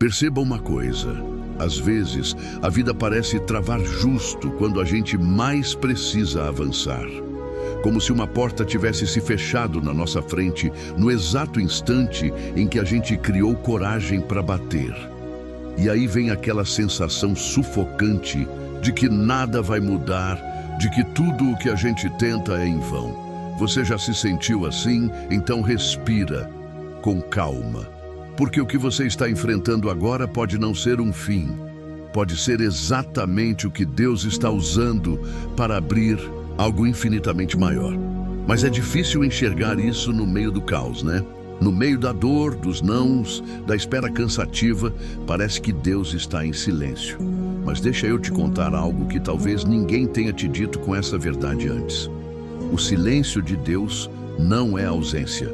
Perceba uma coisa: às vezes, a vida parece travar justo quando a gente mais precisa avançar. Como se uma porta tivesse se fechado na nossa frente no exato instante em que a gente criou coragem para bater. E aí vem aquela sensação sufocante de que nada vai mudar, de que tudo o que a gente tenta é em vão. Você já se sentiu assim? Então respira com calma. Porque o que você está enfrentando agora pode não ser um fim. Pode ser exatamente o que Deus está usando para abrir algo infinitamente maior. Mas é difícil enxergar isso no meio do caos, né? No meio da dor, dos nãos, da espera cansativa, parece que Deus está em silêncio. Mas deixa eu te contar algo que talvez ninguém tenha te dito com essa verdade antes. O silêncio de Deus não é ausência,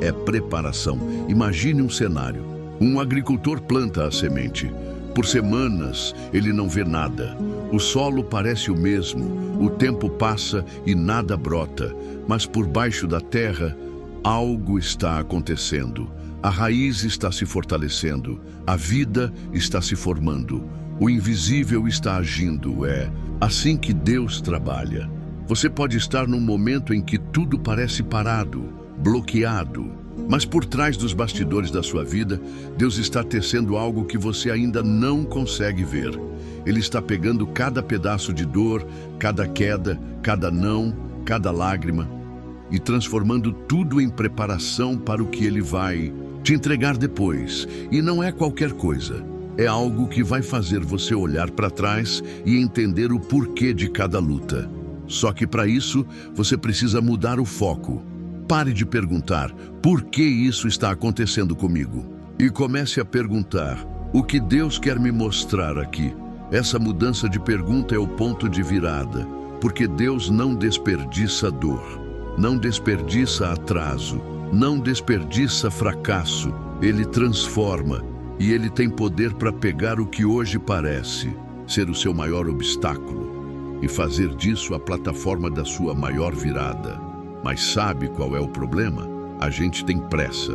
é preparação. Imagine um cenário. Um agricultor planta a semente. Por semanas, ele não vê nada. O solo parece o mesmo, o tempo passa e nada brota. Mas por baixo da terra, algo está acontecendo. A raiz está se fortalecendo, a vida está se formando, o invisível está agindo. É assim que Deus trabalha. Você pode estar num momento em que tudo parece parado, bloqueado, mas por trás dos bastidores da sua vida, Deus está tecendo algo que você ainda não consegue ver. Ele está pegando cada pedaço de dor, cada queda, cada não, cada lágrima, e transformando tudo em preparação para o que Ele vai te entregar depois. E não é qualquer coisa. É algo que vai fazer você olhar para trás e entender o porquê de cada luta. Só que para isso, você precisa mudar o foco. Pare de perguntar, por que isso está acontecendo comigo? E comece a perguntar, o que Deus quer me mostrar aqui? Essa mudança de pergunta é o ponto de virada, porque Deus não desperdiça dor, não desperdiça atraso, não desperdiça fracasso. Ele transforma, e Ele tem poder para pegar o que hoje parece ser o seu maior obstáculo e fazer disso a plataforma da sua maior virada. Mas sabe qual é o problema? A gente tem pressa.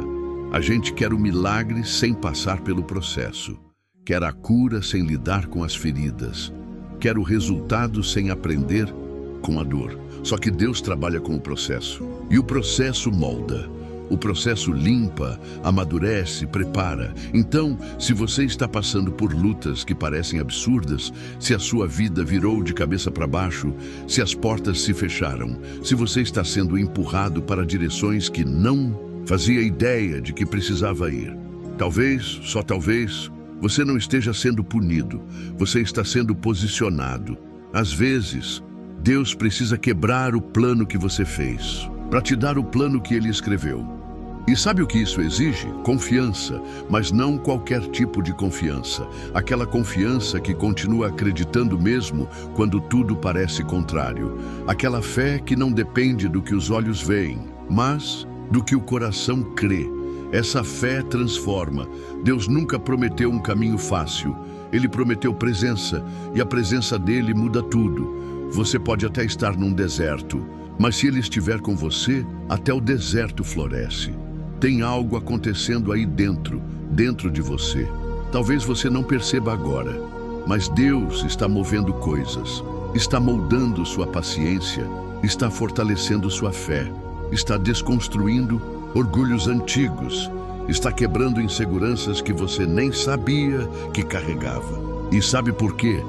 A gente quer o milagre sem passar pelo processo. Quer a cura sem lidar com as feridas. Quer o resultado sem aprender com a dor. Só que Deus trabalha com o processo. E o processo molda. O processo limpa, amadurece, prepara. Então, se você está passando por lutas que parecem absurdas, se a sua vida virou de cabeça para baixo, se as portas se fecharam, se você está sendo empurrado para direções que não fazia ideia de que precisava ir, talvez, só talvez, você não esteja sendo punido, você está sendo posicionado. Às vezes, Deus precisa quebrar o plano que você fez, para te dar o plano que Ele escreveu. E sabe o que isso exige? Confiança, mas não qualquer tipo de confiança. Aquela confiança que continua acreditando mesmo quando tudo parece contrário. Aquela fé que não depende do que os olhos veem, mas do que o coração crê. Essa fé transforma. Deus nunca prometeu um caminho fácil. Ele prometeu presença, e a presença dele muda tudo. Você pode até estar num deserto, mas se Ele estiver com você, até o deserto floresce. Tem algo acontecendo aí dentro de você. Talvez você não perceba agora, mas Deus está movendo coisas, está moldando sua paciência, está fortalecendo sua fé, está desconstruindo orgulhos antigos, está quebrando inseguranças que você nem sabia que carregava. E sabe por quê?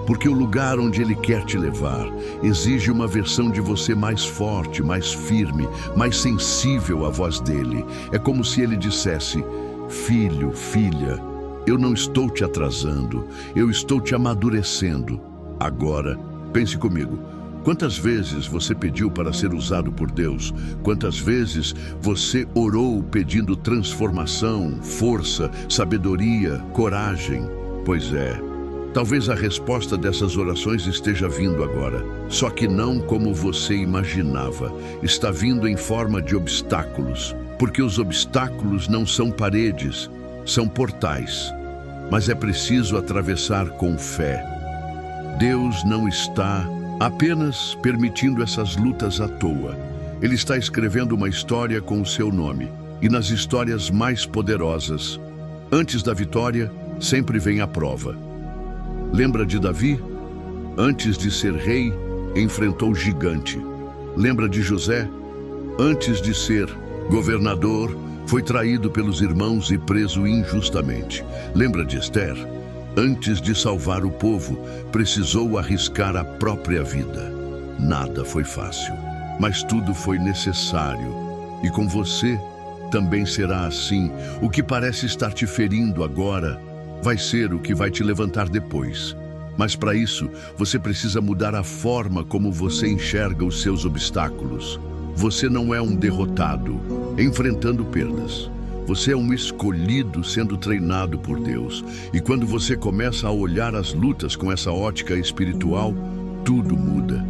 Porque o lugar onde Ele quer te levar exige uma versão de você mais forte, mais firme, mais sensível à voz dEle. É como se Ele dissesse, filho, filha, eu não estou te atrasando, eu estou te amadurecendo. Agora, pense comigo, quantas vezes você pediu para ser usado por Deus? Quantas vezes você orou pedindo transformação, força, sabedoria, coragem? Pois é. Talvez a resposta dessas orações esteja vindo agora, só que não como você imaginava. Está vindo em forma de obstáculos, porque os obstáculos não são paredes, são portais. Mas é preciso atravessar com fé. Deus não está apenas permitindo essas lutas à toa. Ele está escrevendo uma história com o seu nome, e nas histórias mais poderosas, antes da vitória, sempre vem a prova. Lembra de Davi? Antes de ser rei, enfrentou o gigante. Lembra de José? Antes de ser governador, foi traído pelos irmãos e preso injustamente. Lembra de Esther? Antes de salvar o povo, precisou arriscar a própria vida. Nada foi fácil, mas tudo foi necessário. E com você também será assim. O que parece estar te ferindo agora vai ser o que vai te levantar depois. Mas para isso, você precisa mudar a forma como você enxerga os seus obstáculos. Você não é um derrotado, enfrentando perdas. Você é um escolhido sendo treinado por Deus. E quando você começa a olhar as lutas com essa ótica espiritual, tudo muda.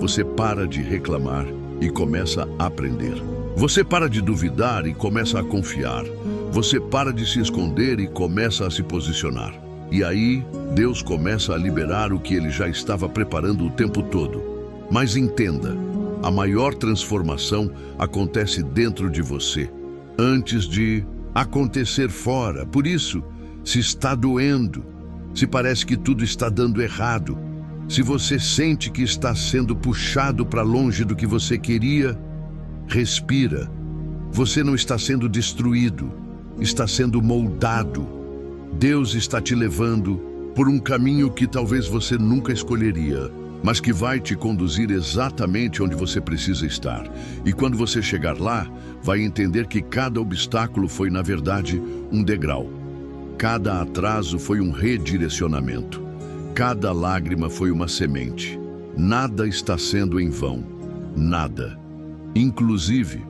Você para de reclamar e começa a aprender. Você para de duvidar e começa a confiar. Você para de se esconder e começa a se posicionar. E aí, Deus começa a liberar o que Ele já estava preparando o tempo todo. Mas entenda, a maior transformação acontece dentro de você, antes de acontecer fora. Por isso, se está doendo, se parece que tudo está dando errado, se você sente que está sendo puxado para longe do que você queria, respira. Você não está sendo destruído, está sendo moldado. Deus está te levando por um caminho que talvez você nunca escolheria, mas que vai te conduzir exatamente onde você precisa estar. E quando você chegar lá, vai entender que cada obstáculo foi, na verdade, um degrau. Cada atraso foi um redirecionamento. Cada lágrima foi uma semente. Nada está sendo em vão. Nada. Inclusive,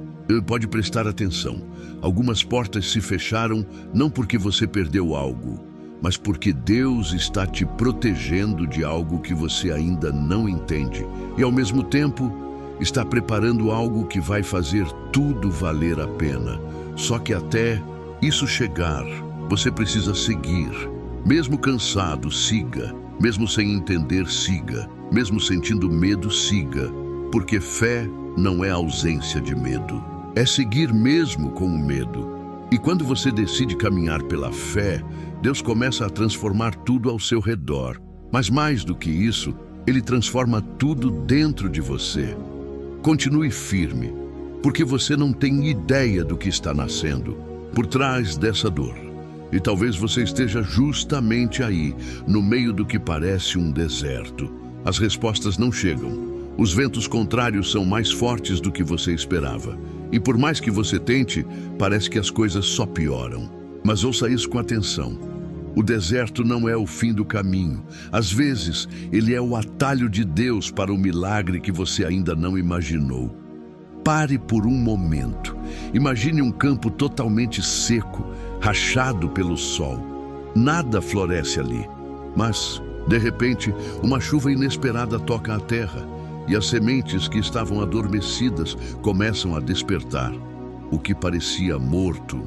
pode prestar atenção. Algumas portas se fecharam não porque você perdeu algo, mas porque Deus está te protegendo de algo que você ainda não entende. E ao mesmo tempo, está preparando algo que vai fazer tudo valer a pena. Só que até isso chegar, você precisa seguir. Mesmo cansado, siga. Mesmo sem entender, siga. Mesmo sentindo medo, siga. Porque fé não é ausência de medo. É seguir mesmo com o medo. E quando você decide caminhar pela fé, Deus começa a transformar tudo ao seu redor. Mas mais do que isso, Ele transforma tudo dentro de você. Continue firme, porque você não tem ideia do que está nascendo por trás dessa dor. E talvez você esteja justamente aí, no meio do que parece um deserto. As respostas não chegam. Os ventos contrários são mais fortes do que você esperava. E por mais que você tente, parece que as coisas só pioram. Mas ouça isso com atenção. O deserto não é o fim do caminho. Às vezes, ele é o atalho de Deus para o milagre que você ainda não imaginou. Pare por um momento. Imagine um campo totalmente seco, rachado pelo sol. Nada floresce ali. Mas, de repente, uma chuva inesperada toca a terra. E as sementes que estavam adormecidas começam a despertar. O que parecia morto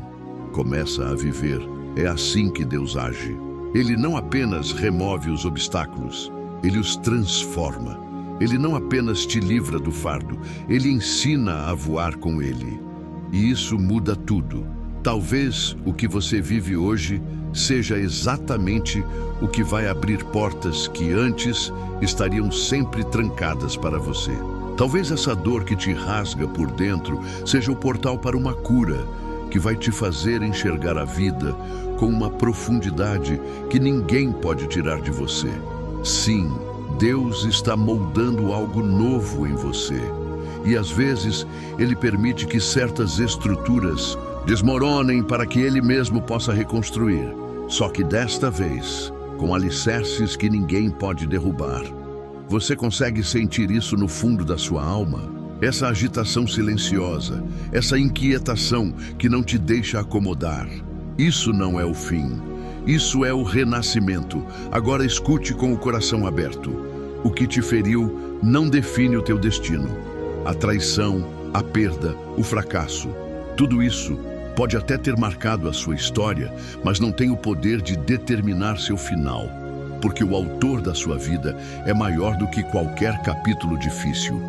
começa a viver. É assim que Deus age. Ele não apenas remove os obstáculos, Ele os transforma. Ele não apenas te livra do fardo, Ele ensina a voar com Ele. E isso muda tudo. Talvez o que você vive hoje seja exatamente o que vai abrir portas que antes estariam sempre trancadas para você. Talvez essa dor que te rasga por dentro seja o portal para uma cura que vai te fazer enxergar a vida com uma profundidade que ninguém pode tirar de você. Sim, Deus está moldando algo novo em você. E às vezes, Ele permite que certas estruturas desmoronem para que Ele mesmo possa reconstruir. Só que desta vez, com alicerces que ninguém pode derrubar. Você consegue sentir isso no fundo da sua alma? Essa agitação silenciosa, essa inquietação que não te deixa acomodar. Isso não é o fim. Isso é o renascimento. Agora escute com o coração aberto. O que te feriu não define o teu destino. A traição, a perda, o fracasso, tudo isso pode até ter marcado a sua história, mas não tem o poder de determinar seu final, porque o autor da sua vida é maior do que qualquer capítulo difícil.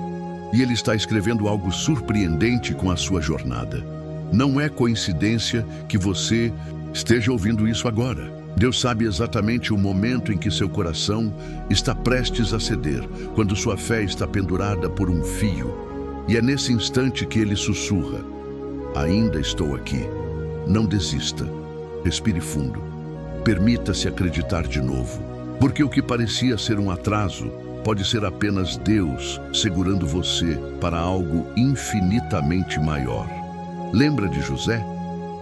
E Ele está escrevendo algo surpreendente com a sua jornada. Não é coincidência que você esteja ouvindo isso agora. Deus sabe exatamente o momento em que seu coração está prestes a ceder, quando sua fé está pendurada por um fio. E é nesse instante que Ele sussurra: ainda estou aqui. Não desista. Respire fundo. Permita-se acreditar de novo. Porque o que parecia ser um atraso pode ser apenas Deus segurando você para algo infinitamente maior. Lembra de José?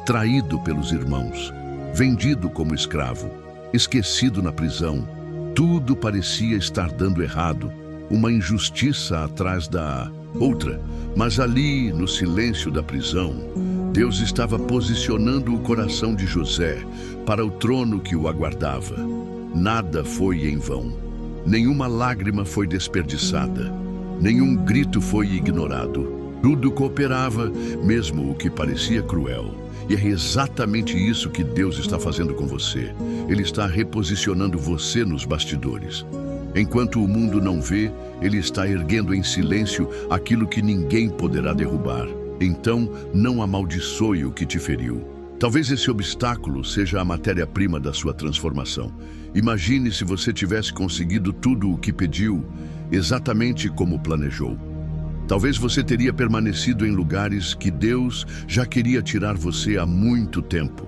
Traído pelos irmãos, vendido como escravo, esquecido na prisão. Tudo parecia estar dando errado, uma injustiça atrás da outra. Mas ali, no silêncio da prisão, Deus estava posicionando o coração de José para o trono que o aguardava. Nada foi em vão. Nenhuma lágrima foi desperdiçada. Nenhum grito foi ignorado. Tudo cooperava, mesmo o que parecia cruel. E é exatamente isso que Deus está fazendo com você. Ele está reposicionando você nos bastidores. Enquanto o mundo não vê, Ele está erguendo em silêncio aquilo que ninguém poderá derrubar. Então, não amaldiçoe o que te feriu. Talvez esse obstáculo seja a matéria-prima da sua transformação. Imagine se você tivesse conseguido tudo o que pediu, exatamente como planejou. Talvez você teria permanecido em lugares que Deus já queria tirar você há muito tempo.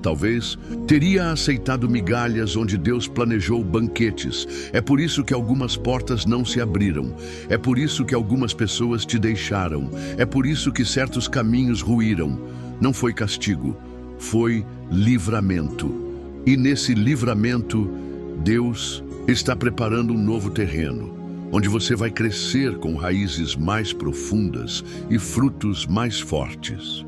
Talvez teria aceitado migalhas onde Deus planejou banquetes. É por isso que algumas portas não se abriram. É por isso que algumas pessoas te deixaram. É por isso que certos caminhos ruíram. Não foi castigo, foi livramento. E nesse livramento, Deus está preparando um novo terreno, onde você vai crescer com raízes mais profundas e frutos mais fortes.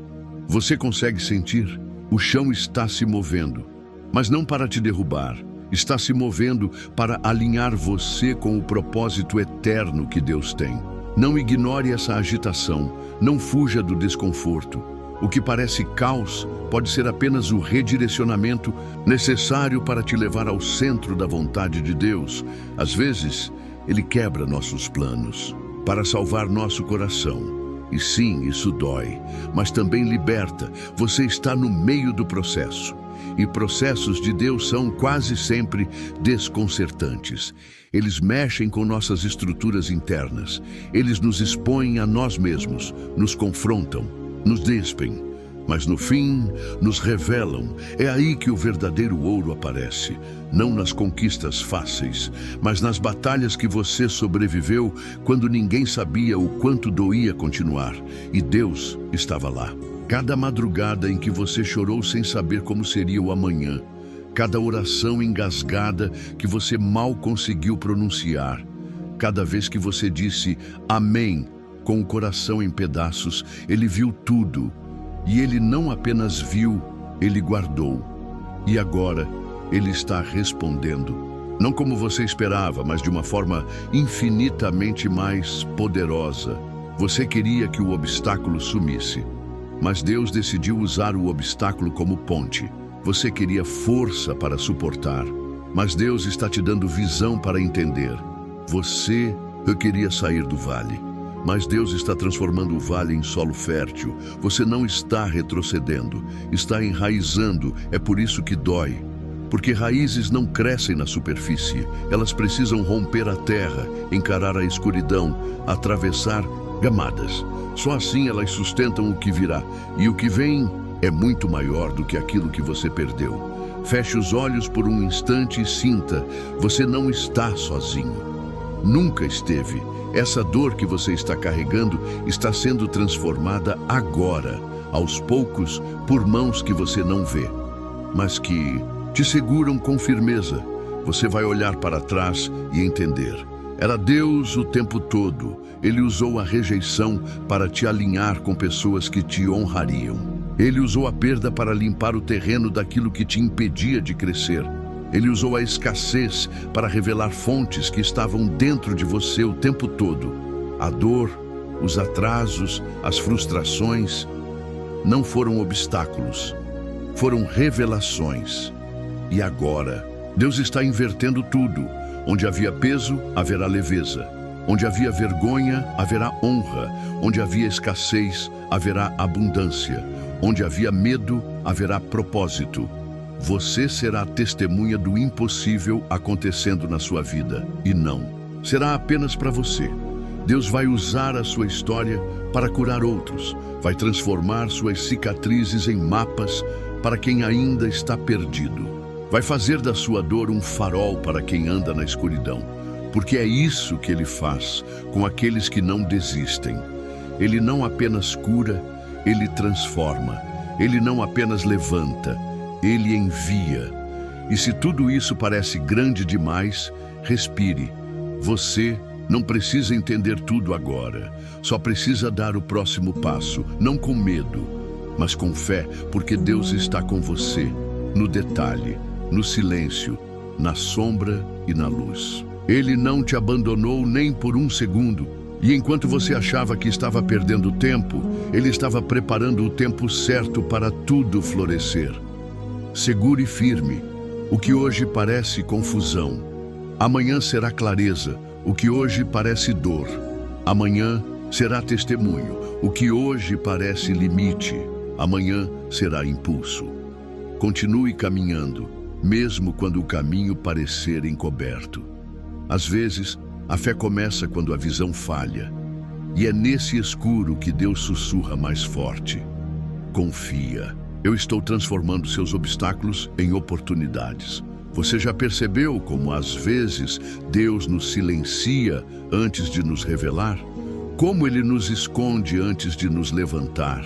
Você consegue sentir? O chão está se movendo, mas não para te derrubar. Está se movendo para alinhar você com o propósito eterno que Deus tem. Não ignore essa agitação, não fuja do desconforto. O que parece caos pode ser apenas o redirecionamento necessário para te levar ao centro da vontade de Deus. Às vezes, Ele quebra nossos planos para salvar nosso coração. E sim, isso dói, mas também liberta. Você está no meio do processo. E processos de Deus são quase sempre desconcertantes. Eles mexem com nossas estruturas internas. Eles nos expõem a nós mesmos, nos confrontam, nos despem. Mas no fim, nos revelam. É aí que o verdadeiro ouro aparece. Não nas conquistas fáceis, mas nas batalhas que você sobreviveu quando ninguém sabia o quanto doía continuar. E Deus estava lá. Cada madrugada em que você chorou sem saber como seria o amanhã. Cada oração engasgada que você mal conseguiu pronunciar. Cada vez que você disse amém com o coração em pedaços, Ele viu tudo. E Ele não apenas viu, Ele guardou. E agora, Ele está respondendo. Não como você esperava, mas de uma forma infinitamente mais poderosa. Você queria que o obstáculo sumisse, mas Deus decidiu usar o obstáculo como ponte. Você queria força para suportar, mas Deus está te dando visão para entender. Você queria sair do vale, mas Deus está transformando o vale em solo fértil. Você não está retrocedendo, está enraizando. É por isso que dói. Porque raízes não crescem na superfície. Elas precisam romper a terra, encarar a escuridão, atravessar camadas. Só assim elas sustentam o que virá. E o que vem é muito maior do que aquilo que você perdeu. Feche os olhos por um instante e sinta. Você não está sozinho. Nunca esteve. Essa dor que você está carregando está sendo transformada agora, aos poucos, por mãos que você não vê, mas que te seguram com firmeza. Você vai olhar para trás e entender. Era Deus o tempo todo. Ele usou a rejeição para te alinhar com pessoas que te honrariam. Ele usou a perda para limpar o terreno daquilo que te impedia de crescer. Ele usou a escassez para revelar fontes que estavam dentro de você o tempo todo. A dor, os atrasos, as frustrações não foram obstáculos, foram revelações. E agora, Deus está invertendo tudo. Onde havia peso, haverá leveza. Onde havia vergonha, haverá honra. Onde havia escassez, haverá abundância. Onde havia medo, haverá propósito. Você será testemunha do impossível acontecendo na sua vida. E não, será apenas para você. Deus vai usar a sua história para curar outros. Vai transformar suas cicatrizes em mapas para quem ainda está perdido. Vai fazer da sua dor um farol para quem anda na escuridão. Porque é isso que Ele faz com aqueles que não desistem. Ele não apenas cura, Ele transforma. Ele não apenas levanta, Ele envia. E se tudo isso parece grande demais, respire. Você não precisa entender tudo agora. Só precisa dar o próximo passo, não com medo, mas com fé, porque Deus está com você, no detalhe, no silêncio, na sombra e na luz. Ele não te abandonou nem por um segundo. E enquanto você achava que estava perdendo tempo, Ele estava preparando o tempo certo para tudo florescer. Segure firme. O que hoje parece confusão, amanhã será clareza. O que hoje parece dor, amanhã será testemunho. O que hoje parece limite, amanhã será impulso. Continue caminhando, mesmo quando o caminho parecer encoberto. Às vezes, a fé começa quando a visão falha. E é nesse escuro que Deus sussurra mais forte. Confia. Eu estou transformando seus obstáculos em oportunidades. Você já percebeu como às vezes Deus nos silencia antes de nos revelar? Como Ele nos esconde antes de nos levantar?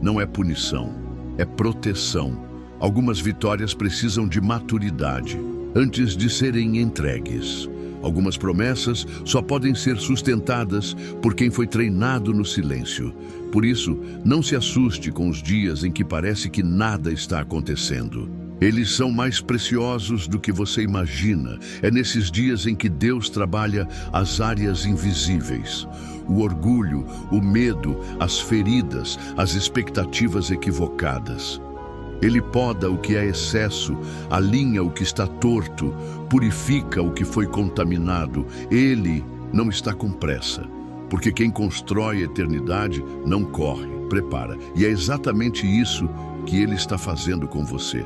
Não é punição, é proteção. Algumas vitórias precisam de maturidade antes de serem entregues. Algumas promessas só podem ser sustentadas por quem foi treinado no silêncio. Por isso, não se assuste com os dias em que parece que nada está acontecendo. Eles são mais preciosos do que você imagina. É nesses dias em que Deus trabalha as áreas invisíveis. O orgulho, o medo, as feridas, as expectativas equivocadas. Ele poda o que é excesso, alinha o que está torto, purifica o que foi contaminado. Ele não está com pressa, porque quem constrói a eternidade não corre, prepara. E é exatamente isso que Ele está fazendo com você.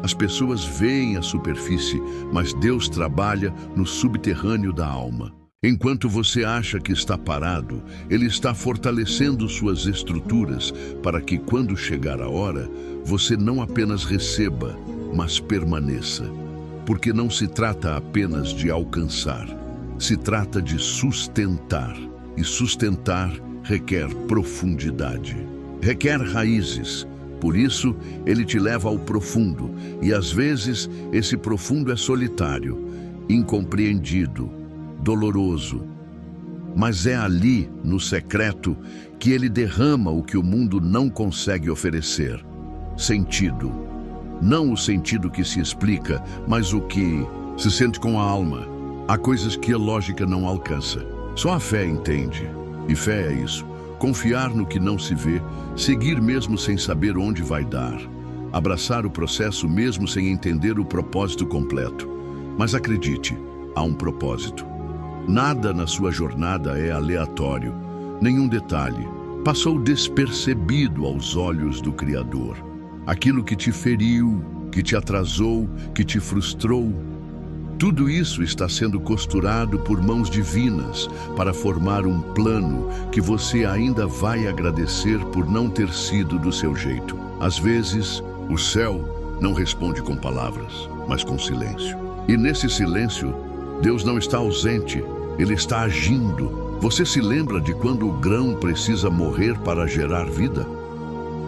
As pessoas veem a superfície, mas Deus trabalha no subterrâneo da alma. Enquanto você acha que está parado, Ele está fortalecendo suas estruturas para que, quando chegar a hora, você não apenas receba, mas permaneça. Porque não se trata apenas de alcançar, se trata de sustentar. E sustentar requer profundidade, requer raízes. Por isso, Ele te leva ao profundo, e às vezes esse profundo é solitário, incompreendido, doloroso. Mas é ali, no secreto, que Ele derrama o que o mundo não consegue oferecer. Sentido. Não o sentido que se explica, mas o que se sente com a alma. Há coisas que a lógica não alcança. Só a fé entende. E fé é isso. Confiar no que não se vê, seguir mesmo sem saber onde vai dar, abraçar o processo mesmo sem entender o propósito completo. Mas acredite, há um propósito. Nada na sua jornada é aleatório, nenhum detalhe passou despercebido aos olhos do Criador. Aquilo que te feriu, que te atrasou, que te frustrou, tudo isso está sendo costurado por mãos divinas para formar um plano que você ainda vai agradecer por não ter sido do seu jeito. Às vezes, o céu não responde com palavras, mas com silêncio. E nesse silêncio, Deus não está ausente, Ele está agindo. Você se lembra de quando o grão precisa morrer para gerar vida?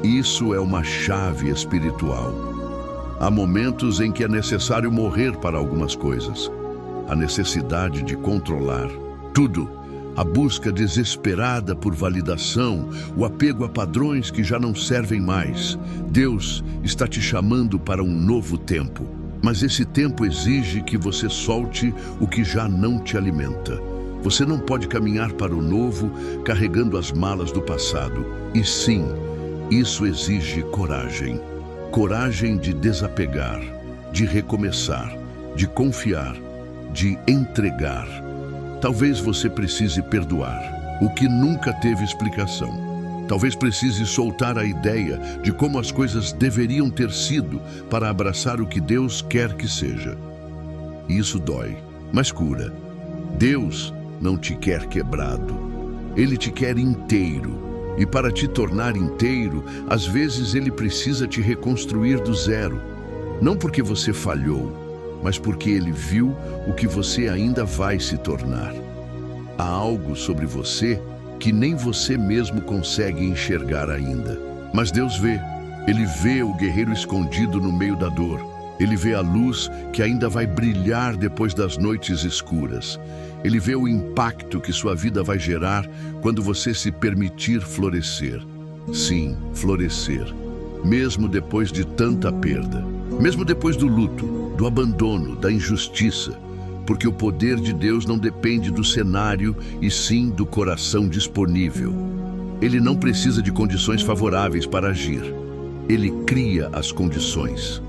Isso é uma chave espiritual. Há momentos em que é necessário morrer para algumas coisas. A necessidade de controlar tudo, a busca desesperada por validação, o apego a padrões que já não servem mais. Deus está te chamando para um novo tempo. Mas esse tempo exige que você solte o que já não te alimenta. Você não pode caminhar para o novo carregando as malas do passado. E sim, isso exige coragem. Coragem de desapegar, de recomeçar, de confiar, de entregar. Talvez você precise perdoar o que nunca teve explicação. Talvez precise soltar a ideia de como as coisas deveriam ter sido para abraçar o que Deus quer que seja. Isso dói, mas cura. Deus não te quer quebrado. Ele te quer inteiro. E para te tornar inteiro, às vezes Ele precisa te reconstruir do zero. Não porque você falhou, mas porque Ele viu o que você ainda vai se tornar. Há algo sobre você que nem você mesmo consegue enxergar ainda. Mas Deus vê. Ele vê o guerreiro escondido no meio da dor. Ele vê a luz que ainda vai brilhar depois das noites escuras. Ele vê o impacto que sua vida vai gerar quando você se permitir florescer. Sim, florescer. Mesmo depois de tanta perda. Mesmo depois do luto, do abandono, da injustiça. Porque o poder de Deus não depende do cenário, e sim do coração disponível. Ele não precisa de condições favoráveis para agir. Ele cria as condições.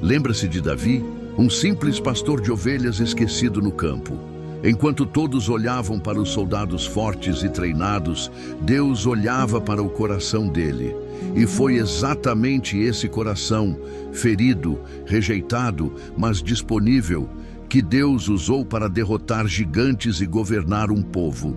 Lembra-se de Davi, um simples pastor de ovelhas esquecido no campo. Enquanto todos olhavam para os soldados fortes e treinados, Deus olhava para o coração dele. E foi exatamente esse coração, ferido, rejeitado, mas disponível, que Deus usou para derrotar gigantes e governar um povo.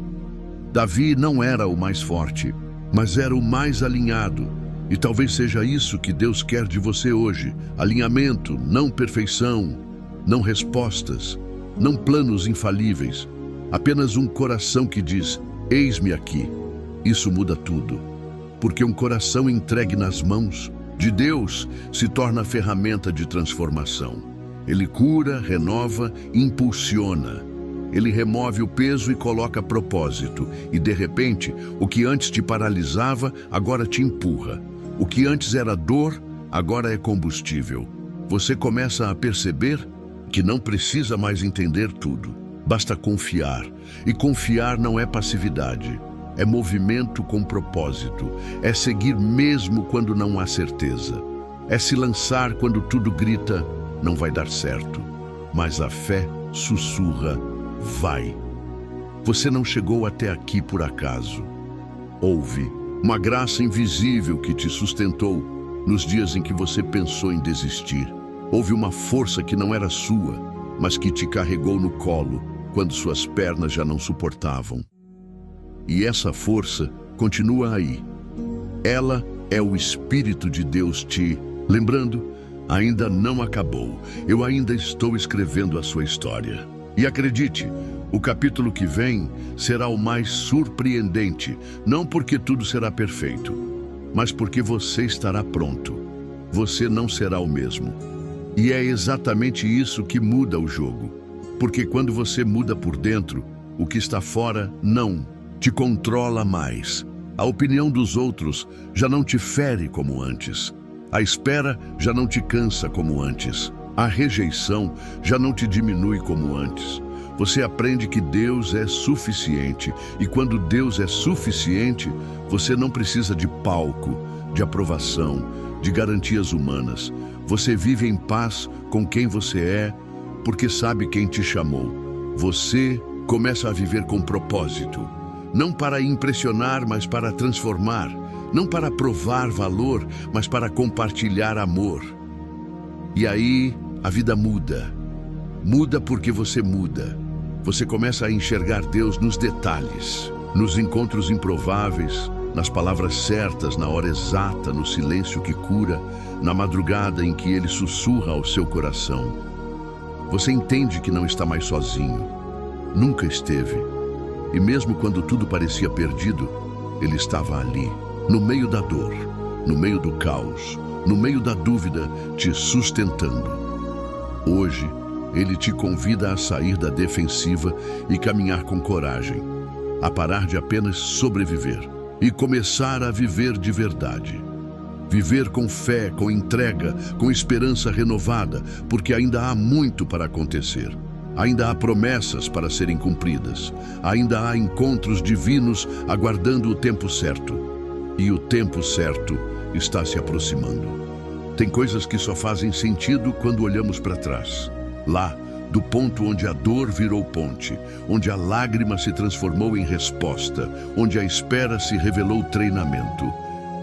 Davi não era o mais forte, mas era o mais alinhado. E talvez seja isso que Deus quer de você hoje. Alinhamento, não perfeição, não respostas, não planos infalíveis. Apenas um coração que diz, eis-me aqui. Isso muda tudo. Porque um coração entregue nas mãos de Deus se torna ferramenta de transformação. Ele cura, renova, impulsiona. Ele remove o peso e coloca propósito. E de repente, o que antes te paralisava, agora te empurra. O que antes era dor, agora é combustível. Você começa a perceber que não precisa mais entender tudo. Basta confiar. E confiar não é passividade. É movimento com propósito. É seguir mesmo quando não há certeza. É se lançar quando tudo grita, não vai dar certo. Mas a fé sussurra, vai. Você não chegou até aqui por acaso. Houve uma graça invisível que te sustentou nos dias em que você pensou em desistir. Houve uma força que não era sua, mas que te carregou no colo quando suas pernas já não suportavam. E essa força continua aí. Ela é o Espírito de Deus te lembrando. Ainda não acabou. Eu ainda estou escrevendo a sua história. E acredite, o capítulo que vem será o mais surpreendente, não porque tudo será perfeito, mas porque você estará pronto. Você não será o mesmo. E é exatamente isso que muda o jogo. Porque quando você muda por dentro, o que está fora não te controla mais. A opinião dos outros já não te fere como antes. A espera já não te cansa como antes. A rejeição já não te diminui como antes. Você aprende que Deus é suficiente. E quando Deus é suficiente, você não precisa de palco, de aprovação, de garantias humanas. Você vive em paz com quem você é, porque sabe quem te chamou. Você começa a viver com propósito. Não para impressionar, mas para transformar. Não para provar valor, mas para compartilhar amor. E aí, a vida muda. Muda porque você muda. Você começa a enxergar Deus nos detalhes, nos encontros improváveis, nas palavras certas, na hora exata, no silêncio que cura, na madrugada em que Ele sussurra ao seu coração. Você entende que não está mais sozinho. Nunca esteve. E mesmo quando tudo parecia perdido, Ele estava ali. No meio da dor, no meio do caos, no meio da dúvida, te sustentando. Hoje, Ele te convida a sair da defensiva e caminhar com coragem, a parar de apenas sobreviver e começar a viver de verdade. Viver com fé, com entrega, com esperança renovada, porque ainda há muito para acontecer. Ainda há promessas para serem cumpridas. Ainda há encontros divinos aguardando o tempo certo. E o tempo certo está se aproximando. Tem coisas que só fazem sentido quando olhamos para trás. Lá, do ponto onde a dor virou ponte, onde a lágrima se transformou em resposta, onde a espera se revelou treinamento.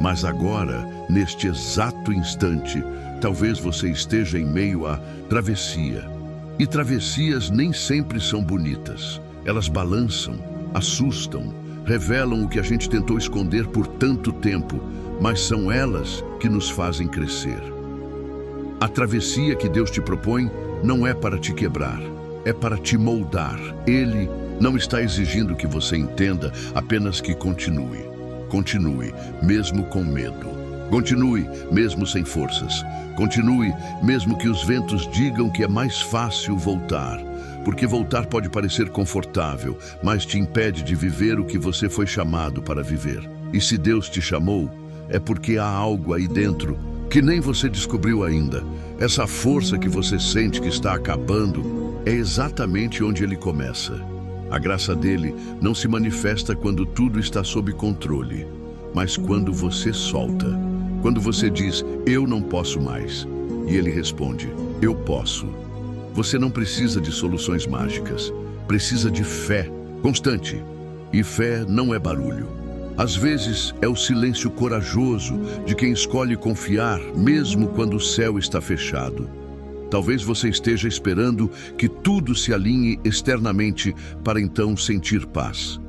Mas agora, neste exato instante, talvez você esteja em meio à travessia. E travessias nem sempre são bonitas. Elas balançam, assustam, revelam o que a gente tentou esconder por tanto tempo, mas são elas que nos fazem crescer. A travessia que Deus te propõe não é para te quebrar, é para te moldar. Ele não está exigindo que você entenda, apenas que continue. Continue, mesmo com medo. Continue, mesmo sem forças. Continue, mesmo que os ventos digam que é mais fácil voltar. Porque voltar pode parecer confortável, mas te impede de viver o que você foi chamado para viver. E se Deus te chamou, é porque há algo aí dentro que nem você descobriu ainda. Essa força que você sente que está acabando é exatamente onde ele começa. A graça dele não se manifesta quando tudo está sob controle, mas quando você solta. Quando você diz, eu não posso mais. E ele responde, eu posso. Você não precisa de soluções mágicas. Precisa de fé constante. E fé não é barulho. Às vezes é o silêncio corajoso de quem escolhe confiar, mesmo quando o céu está fechado. Talvez você esteja esperando que tudo se alinhe externamente para então sentir paz.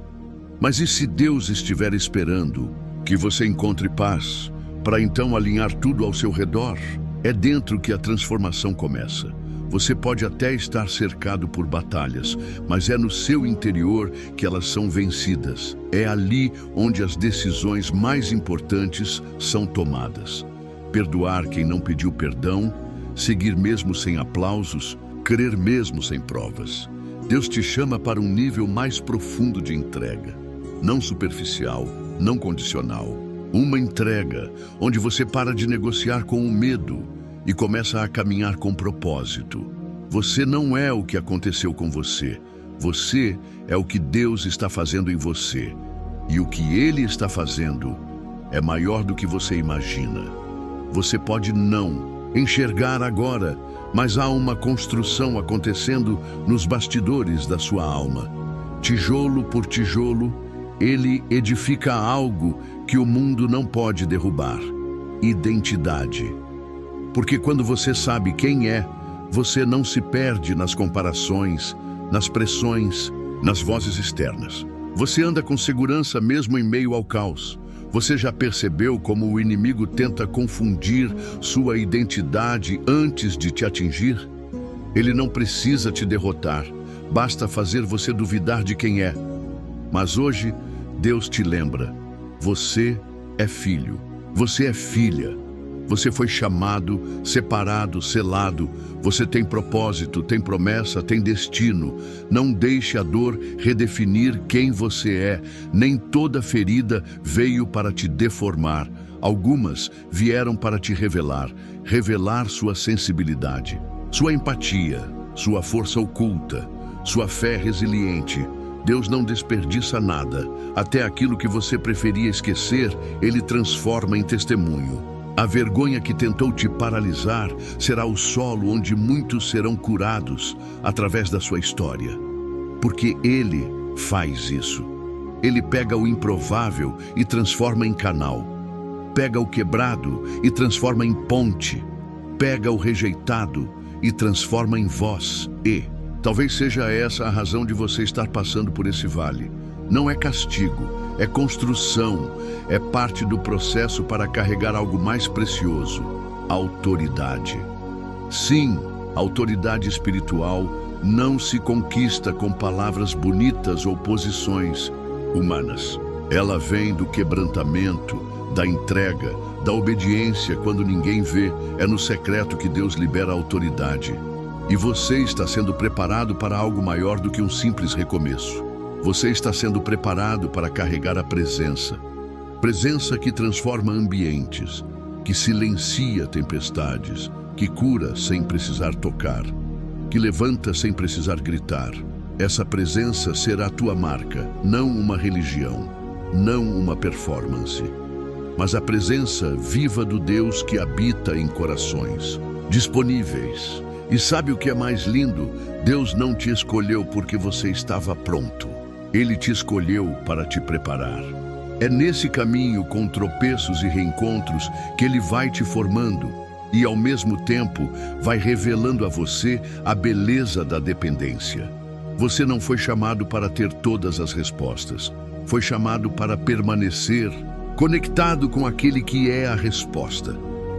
Mas e se Deus estiver esperando que você encontre paz, para então alinhar tudo ao seu redor? É dentro que a transformação começa. Você pode até estar cercado por batalhas, mas é no seu interior que elas são vencidas. É ali onde as decisões mais importantes são tomadas. Perdoar quem não pediu perdão, seguir mesmo sem aplausos, crer mesmo sem provas. Deus te chama para um nível mais profundo de entrega. Não superficial, não condicional. Uma entrega onde você para de negociar com o medo e começa a caminhar com propósito. Você não é o que aconteceu com você. Você é o que Deus está fazendo em você. E o que Ele está fazendo é maior do que você imagina. Você pode não enxergar agora, mas há uma construção acontecendo nos bastidores da sua alma. Tijolo por tijolo, Ele edifica algo que o mundo não pode derrubar. Identidade. Porque quando você sabe quem é, você não se perde nas comparações, nas pressões, nas vozes externas. Você anda com segurança mesmo em meio ao caos. Você já percebeu como o inimigo tenta confundir sua identidade antes de te atingir? Ele não precisa te derrotar, basta fazer você duvidar de quem é. Mas hoje, Deus te lembra, você é filho, você é filha. Você foi chamado, separado, selado. Você tem propósito, tem promessa, tem destino. Não deixe a dor redefinir quem você é. Nem toda ferida veio para te deformar. Algumas vieram para te revelar sua sensibilidade, sua empatia, sua força oculta, sua fé resiliente. Deus não desperdiça nada. Até aquilo que você preferia esquecer, Ele transforma em testemunho. A vergonha que tentou te paralisar será o solo onde muitos serão curados através da sua história. Porque Ele faz isso. Ele pega o improvável e transforma em canal. Pega o quebrado e transforma em ponte. Pega o rejeitado e transforma em voz. E talvez seja essa a razão de você estar passando por esse vale. Não é castigo, é construção, é parte do processo para carregar algo mais precioso, autoridade. Sim, autoridade espiritual não se conquista com palavras bonitas ou posições humanas. Ela vem do quebrantamento, da entrega, da obediência quando ninguém vê. É no secreto que Deus libera a autoridade. E você está sendo preparado para algo maior do que um simples recomeço. Você está sendo preparado para carregar a presença. Presença que transforma ambientes, que silencia tempestades, que cura sem precisar tocar, que levanta sem precisar gritar. Essa presença será a tua marca, não uma religião, não uma performance, mas a presença viva do Deus que habita em corações, disponíveis, E sabe o que é mais lindo? Deus não te escolheu porque você estava pronto. Ele te escolheu para te preparar. É nesse caminho, com tropeços e reencontros, que Ele vai te formando e, ao mesmo tempo, vai revelando a você a beleza da dependência. Você não foi chamado para ter todas as respostas. Foi chamado para permanecer conectado com aquele que é a resposta.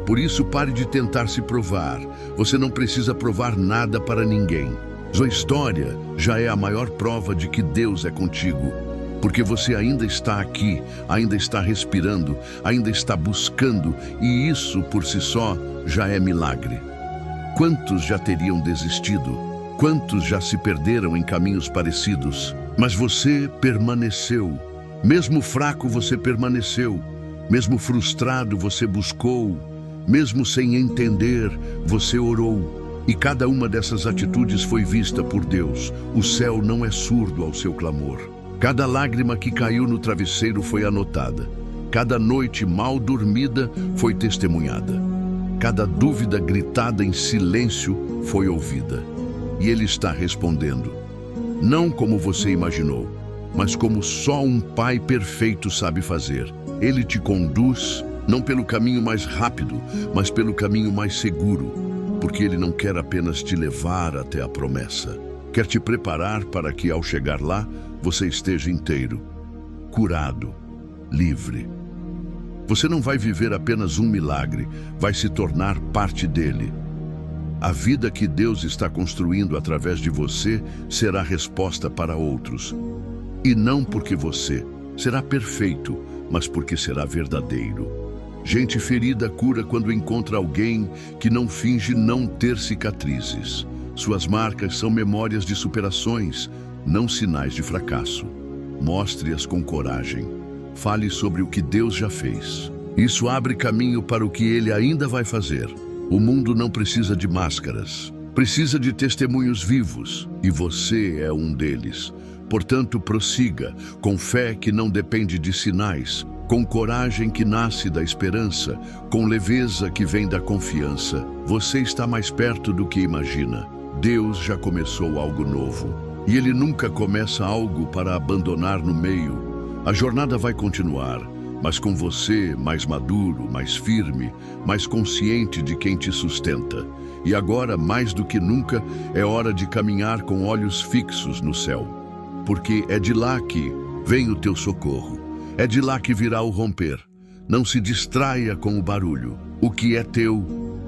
Por isso, pare de tentar se provar. Você não precisa provar nada para ninguém. Sua história já é a maior prova de que Deus é contigo. Porque você ainda está aqui, ainda está respirando, ainda está buscando, e isso por si só já é milagre. Quantos já teriam desistido? Quantos já se perderam em caminhos parecidos? Mas você permaneceu. Mesmo fraco, você permaneceu. Mesmo frustrado, você buscou. Mesmo sem entender, você orou. E cada uma dessas atitudes foi vista por Deus. O céu não é surdo ao seu clamor. Cada lágrima que caiu no travesseiro foi anotada. Cada noite mal dormida foi testemunhada. Cada dúvida gritada em silêncio foi ouvida. E Ele está respondendo. Não como você imaginou, mas como só um pai perfeito sabe fazer. Ele te conduz, não pelo caminho mais rápido, mas pelo caminho mais seguro, porque Ele não quer apenas te levar até a promessa. Quer te preparar para que, ao chegar lá, você esteja inteiro, curado, livre. Você não vai viver apenas um milagre, vai se tornar parte dele. A vida que Deus está construindo através de você será resposta para outros. E não porque você será perfeito, mas porque será verdadeiro. Gente ferida cura quando encontra alguém que não finge não ter cicatrizes. Suas marcas são memórias de superações, não sinais de fracasso. Mostre-as com coragem. Fale sobre o que Deus já fez. Isso abre caminho para o que Ele ainda vai fazer. O mundo não precisa de máscaras. Precisa de testemunhos vivos. E você é um deles. Portanto, prossiga, com fé que não depende de sinais, com coragem que nasce da esperança, com leveza que vem da confiança. Você está mais perto do que imagina. Deus já começou algo novo. E Ele nunca começa algo para abandonar no meio. A jornada vai continuar, mas com você mais maduro, mais firme, mais consciente de quem te sustenta. E agora, mais do que nunca, é hora de caminhar com olhos fixos no céu. Porque é de lá que vem o teu socorro. É de lá que virá o romper. Não se distraia com o barulho. O que é teu,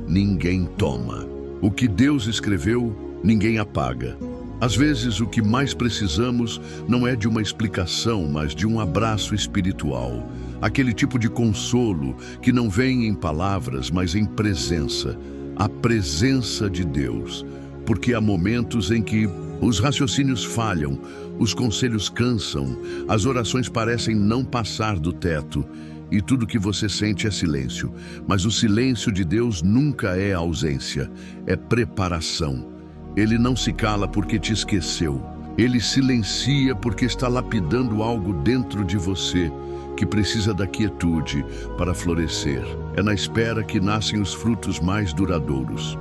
ninguém toma. O que Deus escreveu, ninguém apaga. Às vezes, o que mais precisamos não é de uma explicação, mas de um abraço espiritual. Aquele tipo de consolo que não vem em palavras, mas em presença. A presença de Deus. Porque há momentos em que os raciocínios falham, os conselhos cansam, as orações parecem não passar do teto. E tudo que você sente é silêncio. Mas o silêncio de Deus nunca é ausência, é preparação. Ele não se cala porque te esqueceu. Ele silencia porque está lapidando algo dentro de você que precisa da quietude para florescer. É na espera que nascem os frutos mais duradouros.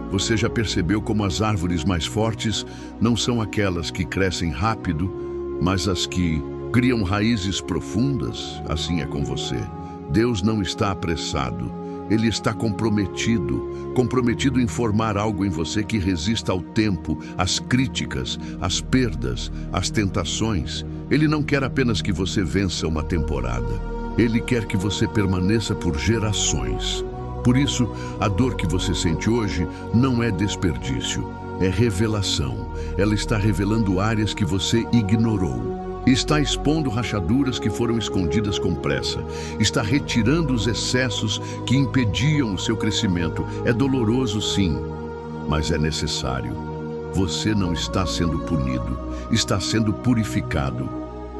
Você já percebeu como as árvores mais fortes não são aquelas que crescem rápido, mas as que criam raízes profundas? Assim é com você. Deus não está apressado. Ele está comprometido em formar algo em você que resista ao tempo, às críticas, às perdas, às tentações. Ele não quer apenas que você vença uma temporada. Ele quer que você permaneça por gerações. Por isso, a dor que você sente hoje não é desperdício, é revelação. Ela está revelando áreas que você ignorou. Está expondo rachaduras que foram escondidas com pressa. Está retirando os excessos que impediam o seu crescimento. É doloroso, sim, mas é necessário. Você não está sendo punido, está sendo purificado.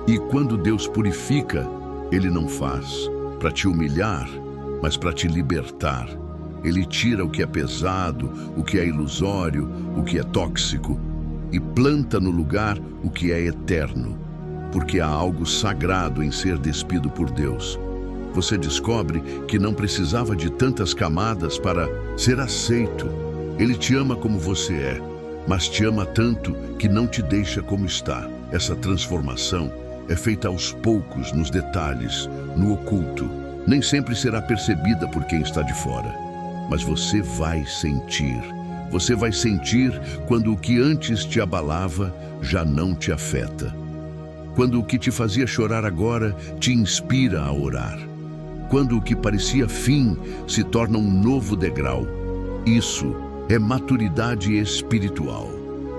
E quando Deus purifica, Ele não faz para te humilhar, mas para te libertar. Ele tira o que é pesado, o que é ilusório, o que é tóxico, e planta no lugar o que é eterno. Porque há algo sagrado em ser despido por Deus. Você descobre que não precisava de tantas camadas para ser aceito. Ele te ama como você é, mas te ama tanto que não te deixa como está. Essa transformação é feita aos poucos, nos detalhes, no oculto. Nem sempre será percebida por quem está de fora, mas você vai sentir. Você vai sentir quando o que antes te abalava já não te afeta. Quando o que te fazia chorar agora te inspira a orar. Quando o que parecia fim se torna um novo degrau. Isso é maturidade espiritual.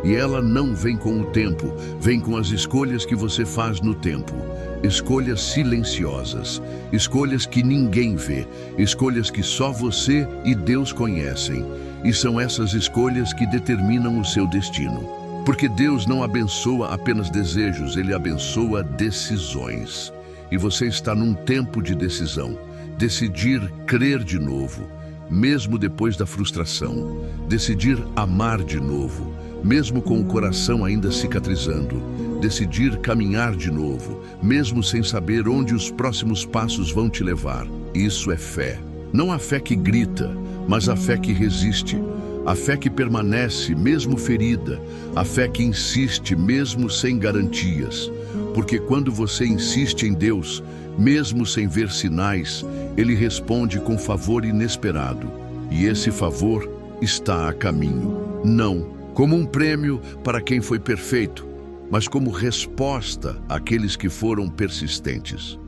E ela não vem com o tempo, vem com as escolhas que você faz no tempo. Escolhas silenciosas, escolhas que ninguém vê, escolhas que só você e Deus conhecem. E são essas escolhas que determinam o seu destino. Porque Deus não abençoa apenas desejos, Ele abençoa decisões. E você está num tempo de decisão. Decidir crer de novo, mesmo depois da frustração. Decidir amar de novo, mesmo com o coração ainda cicatrizando. Decidir caminhar de novo, mesmo sem saber onde os próximos passos vão te levar. Isso é fé. Não a fé que grita, mas a fé que resiste. A fé que permanece mesmo ferida. A fé que insiste mesmo sem garantias. Porque quando você insiste em Deus, mesmo sem ver sinais, Ele responde com favor inesperado. E esse favor está a caminho. Não como um prêmio para quem foi perfeito, mas como resposta àqueles que foram persistentes.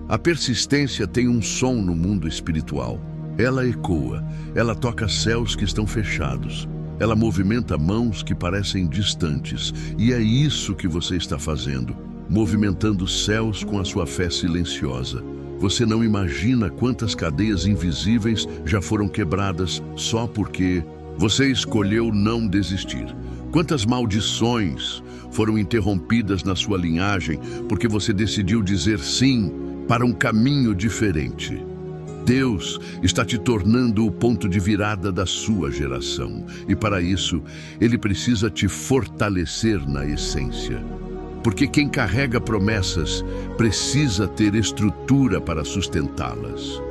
A persistência tem um som no mundo espiritual. Ela ecoa, ela toca céus que estão fechados. Ela movimenta mãos que parecem distantes. E é isso que você está fazendo, movimentando céus com a sua fé silenciosa. Você não imagina quantas cadeias invisíveis já foram quebradas só porque você escolheu não desistir. Quantas maldições foram interrompidas na sua linhagem porque você decidiu dizer sim para um caminho diferente. Deus está te tornando o ponto de virada da sua geração. E para isso, Ele precisa te fortalecer na essência. Porque quem carrega promessas precisa ter estrutura para sustentá-las.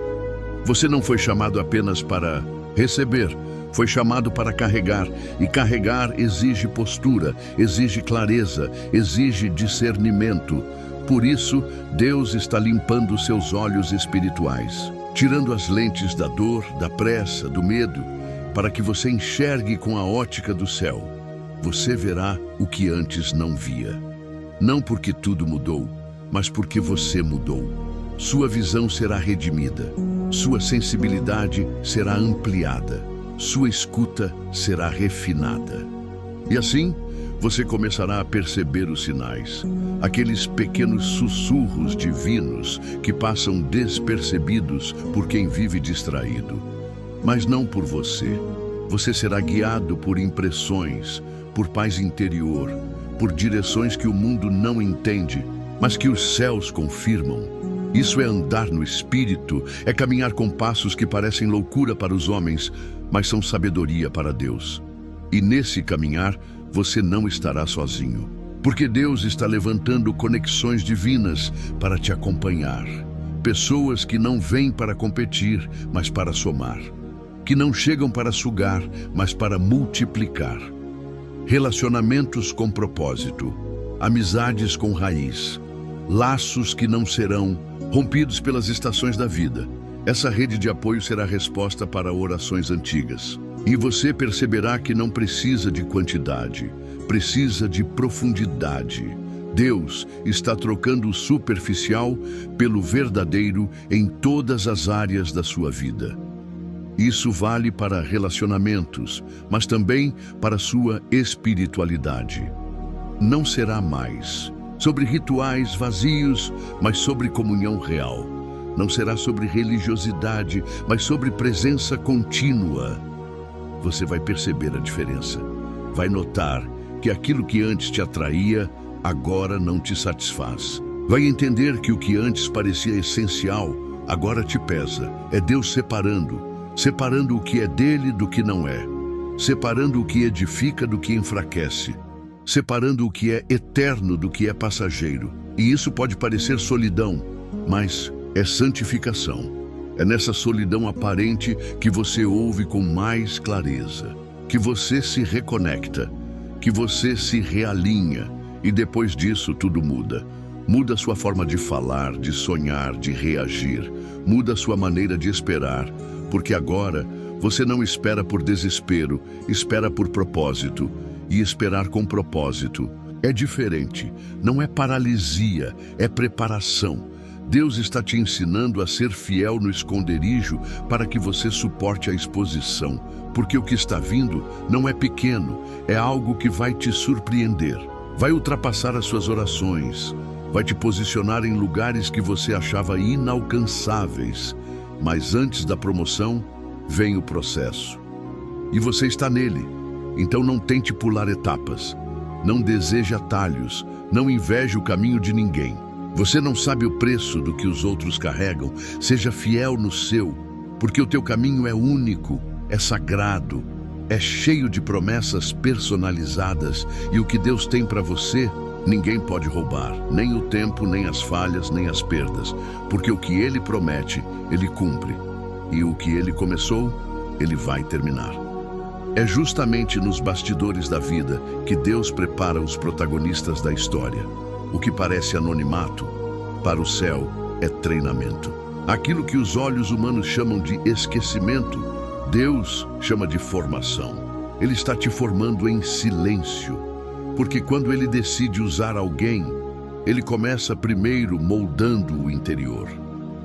Você não foi chamado apenas para receber, foi chamado para carregar. E carregar exige postura, exige clareza, exige discernimento. Por isso, Deus está limpando seus olhos espirituais, tirando as lentes da dor, da pressa, do medo, para que você enxergue com a ótica do céu. Você verá o que antes não via. Não porque tudo mudou, mas porque você mudou. Sua visão será redimida, sua sensibilidade será ampliada, sua escuta será refinada. E assim, você começará a perceber os sinais, aqueles pequenos sussurros divinos que passam despercebidos por quem vive distraído. Mas não por você. Você será guiado por impressões, por paz interior, por direções que o mundo não entende, mas que os céus confirmam. Isso é andar no Espírito, é caminhar com passos que parecem loucura para os homens, mas são sabedoria para Deus. E nesse caminhar, você não estará sozinho, porque Deus está levantando conexões divinas para te acompanhar. Pessoas que não vêm para competir, mas para somar. Que não chegam para sugar, mas para multiplicar. Relacionamentos com propósito, amizades com raiz, laços que não serão rompidos pelas estações da vida. Essa rede de apoio será a resposta para orações antigas. E você perceberá que não precisa de quantidade, precisa de profundidade. Deus está trocando o superficial pelo verdadeiro em todas as áreas da sua vida. Isso vale para relacionamentos, mas também para sua espiritualidade. Não será mais sobre rituais vazios, mas sobre comunhão real. Não será sobre religiosidade, mas sobre presença contínua. Você vai perceber a diferença. Vai notar que aquilo que antes te atraía, agora não te satisfaz. Vai entender que o que antes parecia essencial, agora te pesa. É Deus separando o que é dele do que não é. Separando o que edifica do que enfraquece. Separando o que é eterno do que é passageiro. E isso pode parecer solidão, mas é santificação. É nessa solidão aparente que você ouve com mais clareza. que você se reconecta, que você se realinha e depois disso tudo muda. Muda sua forma de falar, de sonhar, de reagir. Muda sua maneira de esperar, porque agora você não espera por desespero, espera por propósito. E esperar com propósito é diferente, não é paralisia, é preparação. Deus está te ensinando a ser fiel no esconderijo para que você suporte a exposição, porque o que está vindo não é pequeno, é algo que vai te surpreender. Vai ultrapassar as suas orações, vai te posicionar em lugares que você achava inalcançáveis. Mas antes da promoção, vem o processo. E você está nele, então não tente pular etapas. Não deseje atalhos, não inveje o caminho de ninguém. Você não sabe o preço do que os outros carregam. Seja fiel no seu, porque o teu caminho é único, é sagrado, é cheio de promessas personalizadas e o que Deus tem para você, ninguém pode roubar, nem o tempo, nem as falhas, nem as perdas, porque o que Ele promete, Ele cumpre, e o que Ele começou, Ele vai terminar. É justamente nos bastidores da vida que Deus prepara os protagonistas da história. O que parece anonimato, para o céu, é treinamento. Aquilo que os olhos humanos chamam de esquecimento, Deus chama de formação. Ele está te formando em silêncio, porque quando Ele decide usar alguém, Ele começa primeiro moldando o interior.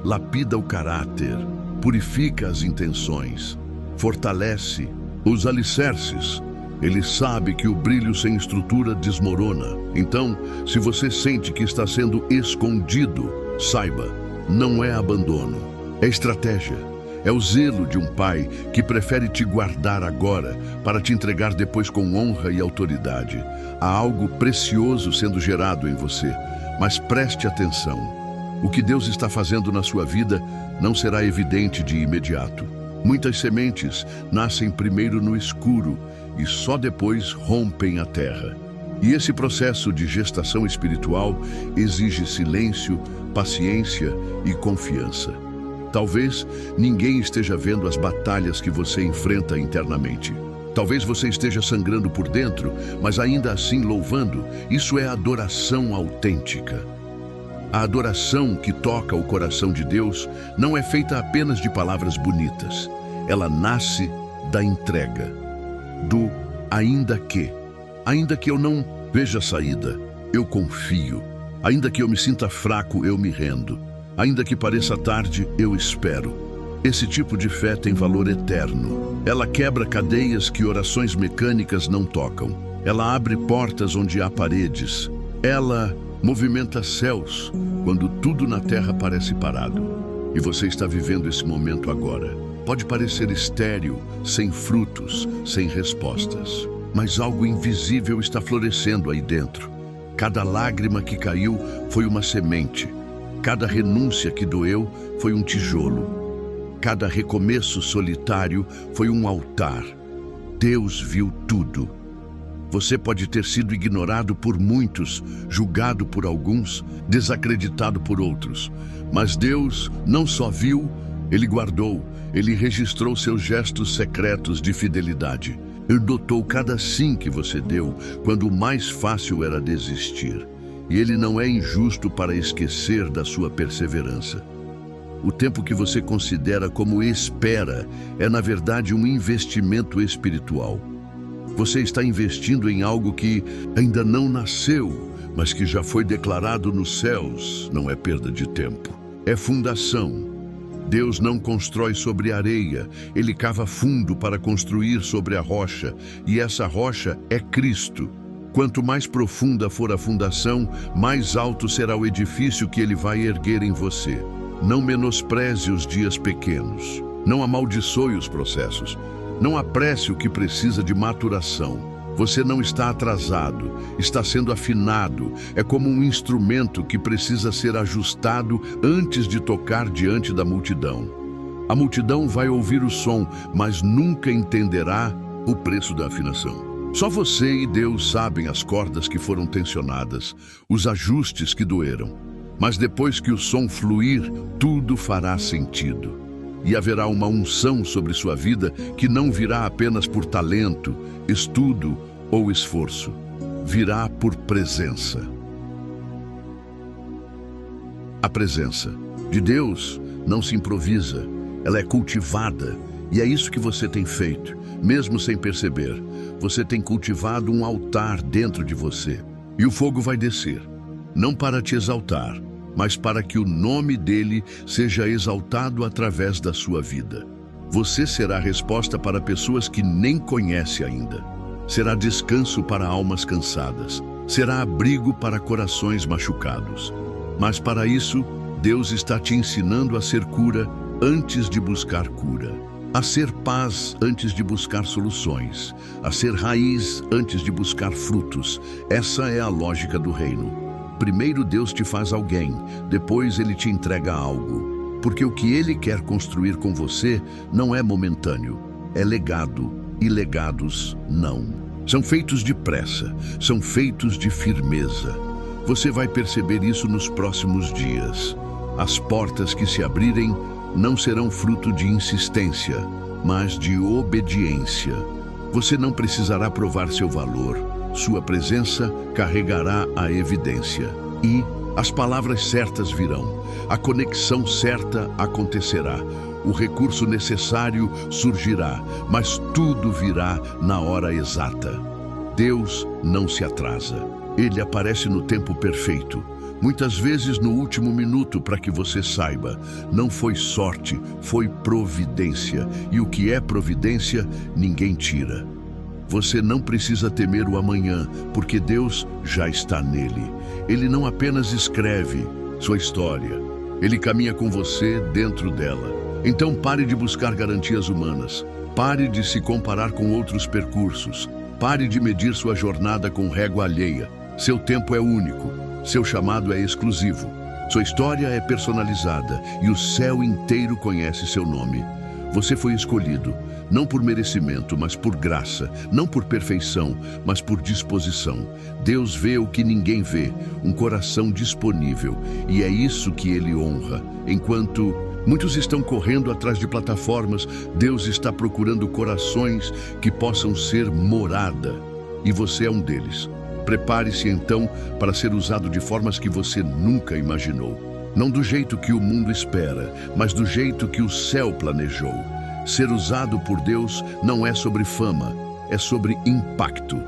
Lapida o caráter, purifica as intenções, fortalece os alicerces. Ele sabe que o brilho sem estrutura desmorona. Então, se você sente que está sendo escondido, saiba, não é abandono, é estratégia. É o zelo de um pai que prefere te guardar agora para te entregar depois com honra e autoridade. Há algo precioso sendo gerado em você, mas preste atenção. O que Deus está fazendo na sua vida não será evidente de imediato. Muitas sementes nascem primeiro no escuro e só depois rompem a terra. E esse processo de gestação espiritual exige silêncio, paciência e confiança. Talvez ninguém esteja vendo as batalhas que você enfrenta internamente. Talvez você esteja sangrando por dentro, mas ainda assim louvando. Isso é adoração autêntica. A adoração que toca o coração de Deus não é feita apenas de palavras bonitas. Ela nasce da entrega, do ainda que. Ainda que eu não veja saída, eu confio. Ainda que eu me sinta fraco, eu me rendo. Ainda que pareça tarde, eu espero. Esse tipo de fé tem valor eterno. Ela quebra cadeias que orações mecânicas não tocam. Ela abre portas onde há paredes. Ela movimenta céus quando tudo na terra parece parado. E você está vivendo esse momento agora. Pode parecer estéril, sem frutos, sem respostas. Mas algo invisível está florescendo aí dentro. Cada lágrima que caiu foi uma semente. Cada renúncia que doeu foi um tijolo. Cada recomeço solitário foi um altar. Deus viu tudo. Você pode ter sido ignorado por muitos, julgado por alguns, desacreditado por outros. Mas Deus não só viu, Ele guardou, Ele registrou seus gestos secretos de fidelidade. Ele notou cada sim que você deu, quando o mais fácil era desistir. E Ele não é injusto para esquecer da sua perseverança. O tempo que você considera como espera é, na verdade, um investimento espiritual. Você está investindo em algo que ainda não nasceu, mas que já foi declarado nos céus. Não é perda de tempo, é fundação. Deus não constrói sobre areia, Ele cava fundo para construir sobre a rocha, e essa rocha é Cristo. Quanto mais profunda for a fundação, mais alto será o edifício que Ele vai erguer em você. Não menospreze os dias pequenos, não amaldiçoe os processos, não apresse o que precisa de maturação. Você não está atrasado, está sendo afinado. É como um instrumento que precisa ser ajustado antes de tocar diante da multidão. A multidão vai ouvir o som, mas nunca entenderá o preço da afinação. Só você e Deus sabem as cordas que foram tensionadas, os ajustes que doeram. Mas depois que o som fluir, tudo fará sentido. e haverá uma unção sobre sua vida que não virá apenas por talento, estudo ou esforço. Virá por presença. A presença de Deus não se improvisa, ela é cultivada, e é isso que você tem feito, mesmo sem perceber. Você tem cultivado um altar dentro de você, e o fogo vai descer, não para te exaltar, mas para que o nome dele seja exaltado através da sua vida. Você será resposta para pessoas que nem conhece ainda. Será descanso para almas cansadas. Será abrigo para corações machucados. Mas para isso, Deus está te ensinando a ser cura antes de buscar cura. A ser paz antes de buscar soluções. A ser raiz antes de buscar frutos. Essa é a lógica do reino. Primeiro Deus te faz alguém, depois Ele te entrega algo. Porque o que Ele quer construir com você não é momentâneo, é legado, e legados não. São feitos de pressa, são feitos de firmeza. Você vai perceber isso nos próximos dias. As portas que se abrirem não serão fruto de insistência, mas de obediência. Você não precisará provar seu valor. Sua presença carregará a evidência. E as palavras certas virão. A conexão certa acontecerá. O recurso necessário surgirá, mas tudo virá na hora exata. Deus não se atrasa. Ele aparece no tempo perfeito. Muitas vezes no último minuto, para que você saiba. Não foi sorte, foi providência. E o que é providência, ninguém tira. Você não precisa temer o amanhã, porque Deus já está nele. Ele não apenas escreve sua história, ele caminha com você dentro dela. Então pare de buscar garantias humanas. Pare de se comparar com outros percursos. Pare de medir sua jornada com régua alheia. Seu tempo é único. Seu chamado é exclusivo. Sua história é personalizada e o céu inteiro conhece seu nome. Você foi escolhido, não por merecimento, mas por graça, não por perfeição, mas por disposição. Deus vê o que ninguém vê, um coração disponível, e é isso que Ele honra. Enquanto muitos estão correndo atrás de plataformas, Deus está procurando corações que possam ser morada, e você é um deles. Prepare-se então para ser usado de formas que você nunca imaginou. Não do jeito que o mundo espera, mas do jeito que o céu planejou. Ser usado por Deus não é sobre fama, é sobre impacto.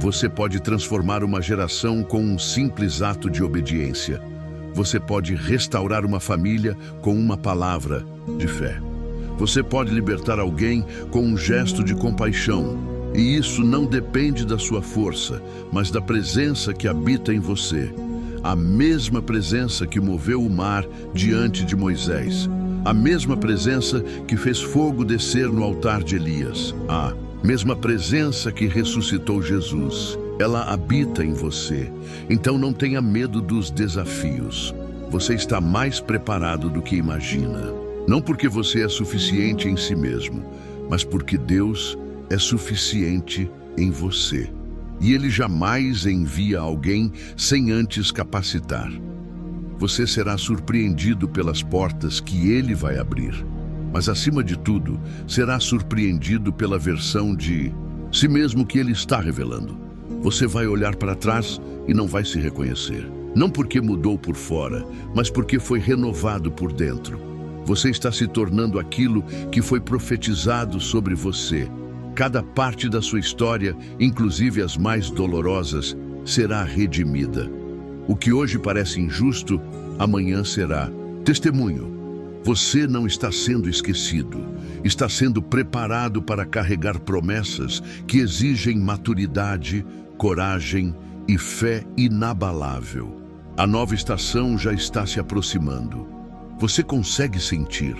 Você pode transformar uma geração com um simples ato de obediência. Você pode restaurar uma família com uma palavra de fé. Você pode libertar alguém com um gesto de compaixão. E isso não depende da sua força, mas da presença que habita em você. A mesma presença que moveu o mar diante de Moisés. A mesma presença que fez fogo descer no altar de Elias. A mesma presença que ressuscitou Jesus. Ela habita em você. Então não tenha medo dos desafios. Você está mais preparado do que imagina. Não porque você é suficiente em si mesmo, mas porque Deus é suficiente em você. E Ele jamais envia alguém sem antes capacitar. Você será surpreendido pelas portas que Ele vai abrir. Mas, acima de tudo, será surpreendido pela versão de si mesmo que Ele está revelando. Você vai olhar para trás e não vai se reconhecer. Não porque mudou por fora, mas porque foi renovado por dentro. Você está se tornando aquilo que foi profetizado sobre você. Cada parte da sua história, inclusive as mais dolorosas, será redimida. O que hoje parece injusto, amanhã será testemunho. Você não está sendo esquecido. Está sendo preparado para carregar promessas que exigem maturidade, coragem e fé inabalável. A nova estação já está se aproximando. Você consegue sentir.